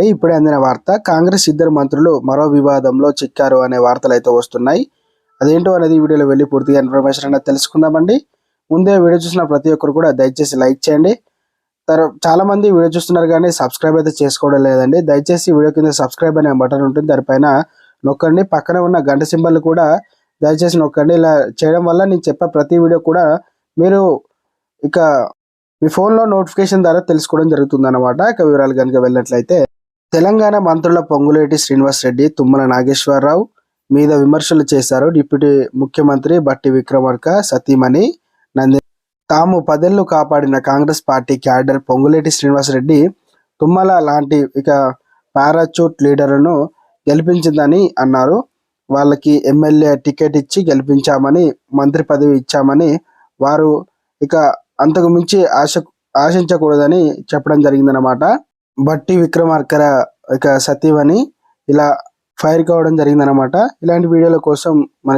అండి. ఇప్పుడే అందిన వార్త. కాంగ్రెస్ ఇద్దరు మంత్రులు మరో వివాదంలో చిక్కారు అనే వార్తలు అయితే వస్తున్నాయి. అదేంటో అనేది వీడియోలో వెళ్ళి పూర్తిగా ఇన్ఫర్మేషన్ అనేది తెలుసుకుందామండి. ముందే వీడియో చూసిన ప్రతి ఒక్కరు కూడా దయచేసి లైక్ చేయండి. చాలా మంది వీడియో చూస్తున్నారు కానీ సబ్స్క్రైబ్ అయితే చేసుకోవడం లేదండి. దయచేసి వీడియో కింద సబ్స్క్రైబ్ అనే బటన్ ఉంటుంది, దానిపైన నొక్కండి. పక్కన ఉన్న గంట సింబల్ కూడా దయచేసి నొక్కండి. ఇలా చేయడం వల్ల నేను చెప్పే ప్రతి వీడియో కూడా మీరు ఇక మీ ఫోన్లో నోటిఫికేషన్ ద్వారా తెలుసుకోవడం జరుగుతుంది అన్నమాట. ఇక వివరాలు కనుక వెళ్ళినట్లయితే, తెలంగాణ మంత్రుల పొంగులేటి శ్రీనివాస్ రెడ్డి, తుమ్మల నాగేశ్వరరావు మీద విమర్శలు చేశారు డిప్యూటీ ముఖ్యమంత్రి బట్టి విక్రమార్క సతీమణి నంది. తాము 10 ఏళ్లు కాపాడిన కాంగ్రెస్ పార్టీ క్యాడర్ పొంగులేటి శ్రీనివాస్ రెడ్డి, తుమ్మల లాంటి ఇక పారాచూట్ లీడర్లను గెలిపించిందని అన్నారు. వాళ్ళకి ఎమ్మెల్యే టికెట్ ఇచ్చి గెలిపించామని, మంత్రి పదవి ఇచ్చామని, వారు ఇక అంతకు మించి ఆశించకూడదని చెప్పడం జరిగిందనమాట. బట్టి విక్రమార్క ఇక సతీమణి ఇలా ఫైర్ కావడం జరిగిందనమాట. ఇలాంటి వీడియోల కోసం మన